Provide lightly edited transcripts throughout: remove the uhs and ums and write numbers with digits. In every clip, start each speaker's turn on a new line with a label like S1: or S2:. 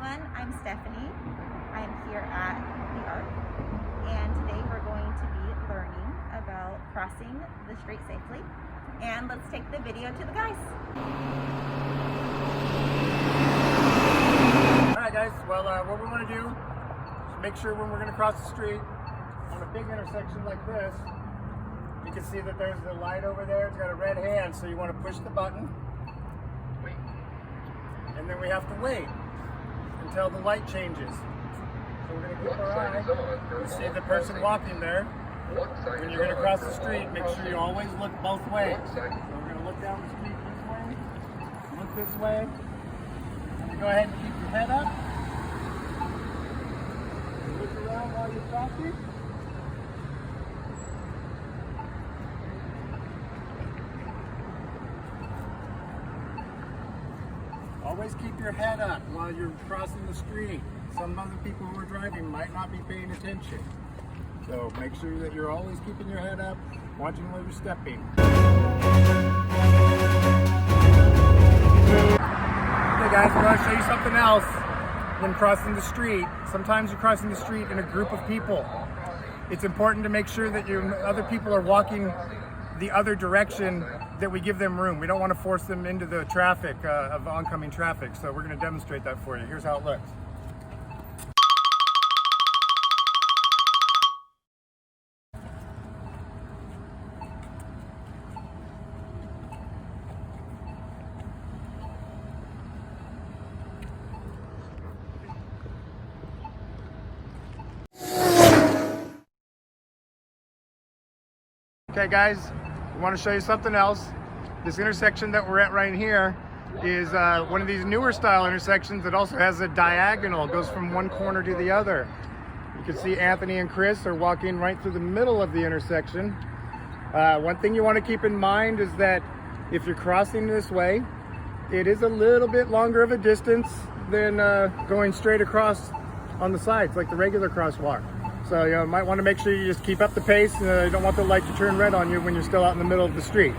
S1: everyone, I'm Stephanie. I'm here at the Ark, and today we're going to be learning about crossing the street safely. And let's take the video to the guys.
S2: Alright guys, well what we want to do is make sure when we're going to cross the street on a big intersection like this, you can see that there's the light over there. It's got a red hand, so you want to push the button. And then we have to wait until the light changes. So we're going to keep our eye. You see the person walking there. When you're going to cross the street, make sure you always look both ways. So we're going to look down the street this way, look this way. And you go ahead and keep your head up. Look around while you're crossing. Always keep your head up while you're crossing the street. Some other people who are driving might not be paying attention. So make sure that you're always keeping your head up, watching where you're stepping. Okay guys, I'm going to show you something else when crossing the street. Sometimes you're crossing the street in a group of people. It's important to make sure that other people are walking the other direction, that we give them room. We don't want to force them into the traffic of oncoming traffic. So we're going to demonstrate that for you. Here's how it looks. Okay guys, I want to show you something else. This intersection that we're at right here is one of these newer style intersections that also has a diagonal. It goes from one corner to the other. You can see Anthony and Chris are walking right through the middle of the intersection. One thing you want to keep in mind is that if you're crossing this way, it is a little bit longer of a distance than going straight across on the sides like the regular crosswalk. So you might want to make sure you just keep up the pace. You don't want the light to turn red on you when you're still out in the middle of the street.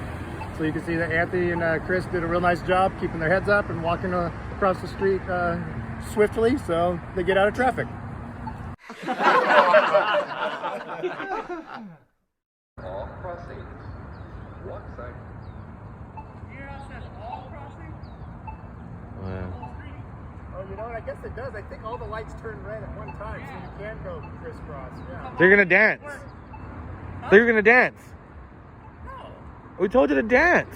S2: So you can see that Anthony and Chris did a real nice job keeping their heads up and walking across the street swiftly so they get out of traffic.
S3: All crossing. 1 second.
S2: Here it says all crossing?
S4: Wow.
S2: Oh, you know what? I guess it does. I think all the lights turn red at one time, so you can go crisscross. Yeah.
S4: They're gonna dance.
S2: Huh?
S4: They're gonna dance.
S2: No.
S4: We told you to dance.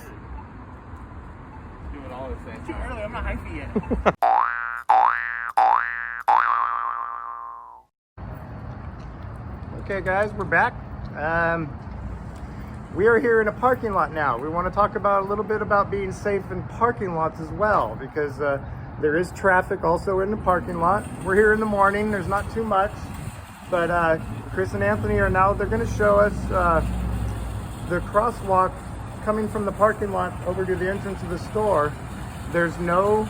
S3: Do it all at the same
S2: It's too
S3: time.
S2: early. I'm not hyphy yet. Okay, guys, we're back. We are here in a parking lot now. We want to talk about a little bit about being safe in parking lots as well, because there is traffic also in the parking lot. We're here in the morning. There's not too much, but Chris and Anthony are now, they're going to show us the crosswalk coming from the parking lot over to the entrance of the store. There's no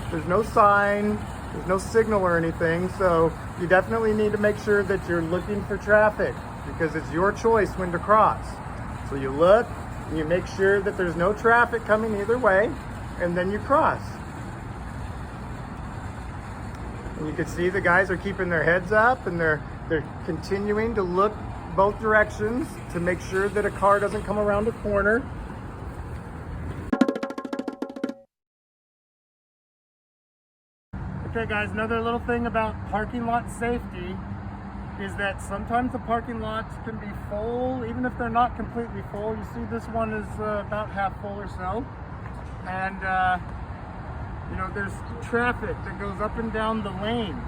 S2: sign, there's no signal or anything, so you definitely need to make sure that you're looking for traffic, because it's your choice when to cross. So you look, and you make sure that there's no traffic coming either way, and then you cross. And you can see the guys are keeping their heads up, and they're continuing to look both directions to make sure that a car doesn't come around the corner. Okay guys, another little thing about parking lot safety is that sometimes the parking lots can be full, even if they're not completely full. You see this one is about half full or so. And you know, there's traffic that goes up and down the lanes.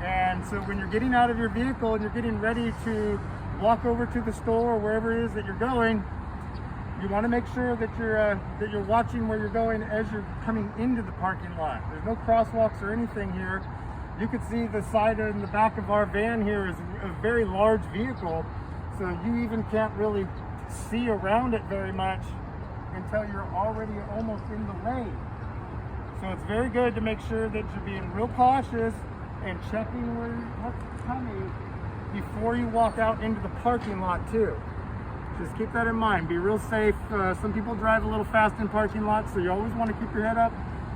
S2: And so when you're getting out of your vehicle and you're getting ready to walk over to the store or wherever it is that you're going, you want to make sure that you're watching where you're going as you're coming into the parking lot. There's no crosswalks or anything here. You can see the side and the back of our van here is a very large vehicle, so you even can't really see around it very much until you're already almost in the lane. So it's very good to make sure that you're being real cautious and checking what's coming before you walk out into the parking lot too. Just keep that in mind. Be real safe. Some people drive a little fast in parking lots, so you always want to keep your head up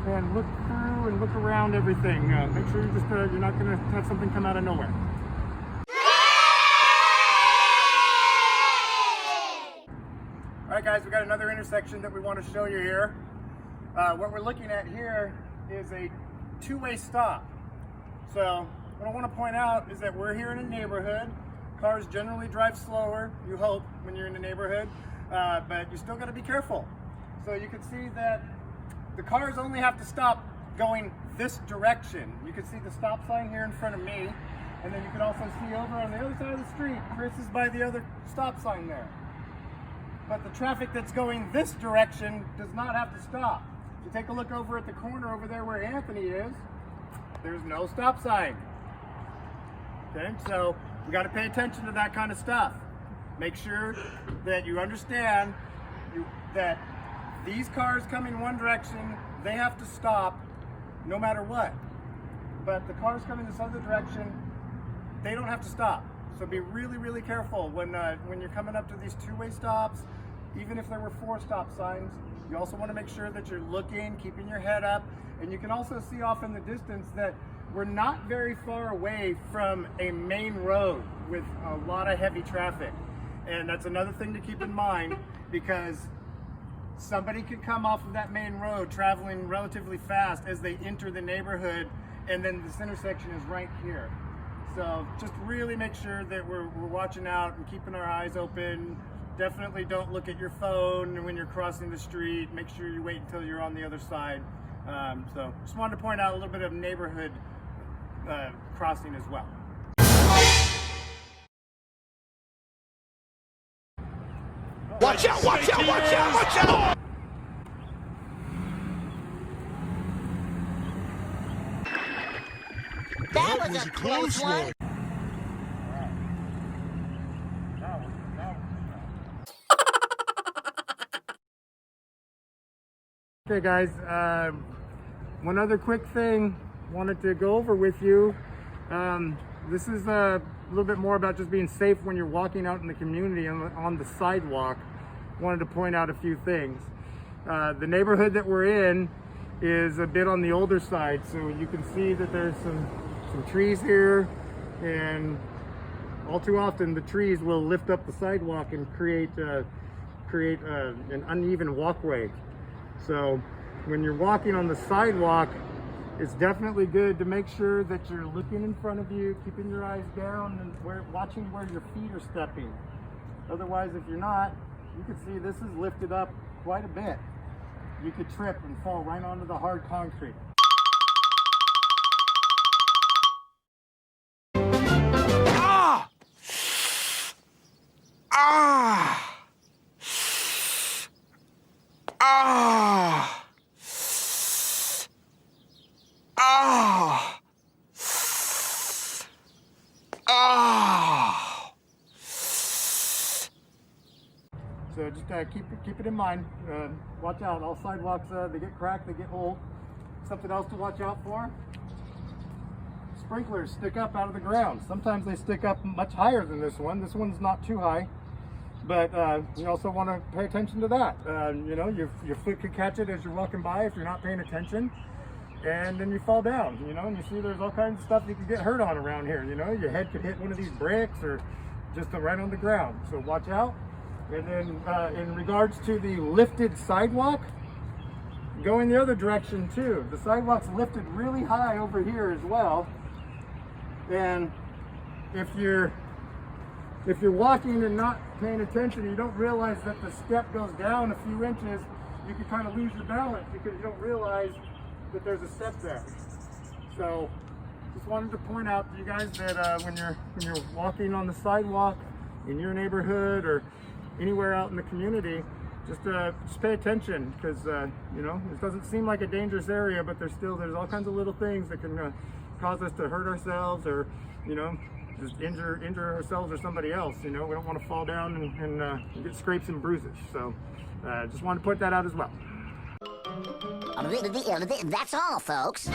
S2: and look through and look around everything. Make sure you're not going to have something come out of nowhere. All right, guys, we got another intersection that we want to show you here. What we're looking at here is a two-way stop. So what I want to point out is that we're here in a neighborhood. Cars generally drive slower, you hope, when you're in the neighborhood, but you still got to be careful. So you can see that the cars only have to stop going this direction. You can see the stop sign here in front of me, and then you can also see over on the other side of the street, Chris is by the other stop sign there. But the traffic that's going this direction does not have to stop. If you take a look over at the corner over there where Anthony is, there's no stop sign. Okay, so we got to pay attention to that kind of stuff. Make sure that you understand that these cars coming one direction, they have to stop no matter what. But the cars coming this other direction, they don't have to stop. So be really, really careful when you're coming up to these two-way stops. Even if there were 4 stop signs, you also want to make sure that you're looking, keeping your head up, and you can also see off in the distance that we're not very far away from a main road with a lot of heavy traffic. And that's another thing to keep in mind, because somebody could come off of that main road traveling relatively fast as they enter the neighborhood, and then this intersection is right here. So just really make sure that we're watching out and keeping our eyes open. Definitely don't look at your phone when you're crossing the street. Make sure you wait until you're on the other side. So just wanted to point out a little bit of neighborhood crossing as well.
S5: Watch out, watch out, watch out, watch out!
S6: That was a close one.
S2: Okay guys, one other quick thing wanted to go over with you. This is a little bit more about just being safe when you're walking out in the community and on the sidewalk. Wanted to point out a few things. The neighborhood that we're in is a bit on the older side, so you can see that there's some trees here, and all too often the trees will lift up the sidewalk and create an uneven walkway. So when you're walking on the sidewalk, it's definitely good to make sure that you're looking in front of you, keeping your eyes down, and watching where your feet are stepping. Otherwise, if you're not, you can see this is lifted up quite a bit. You could trip and fall right onto the hard concrete.
S5: Ah! Ah! Ah! Ah! Ah!
S2: So just keep it in mind. Watch out. All sidewalks, they get cracked, they get old. Something else to watch out for: sprinklers stick up out of the ground. Sometimes they stick up much higher than this one. This one's not too high, but you also want to pay attention to that. You know, your foot could catch it as you're walking by if you're not paying attention, and then you fall down. You know, and you see there's all kinds of stuff you can get hurt on around here. You know, your head could hit one of these bricks or just right on the ground. So watch out. And then in regards to the lifted sidewalk, going the other direction too. The sidewalk's lifted really high over here as well. And if you're walking and not paying attention, you don't realize that the step goes down a few inches, you can kind of lose your balance because you don't realize that there's a step there. So just wanted to point out to you guys that when you're walking on the sidewalk in your neighborhood or anywhere out in the community, just pay attention, because you know, it doesn't seem like a dangerous area, but there's all kinds of little things that can cause us to hurt ourselves, or you know, just injure ourselves or somebody else. You know, we don't want to fall down and get scrapes and bruises. So just want to put that out as well.
S6: That's all, folks.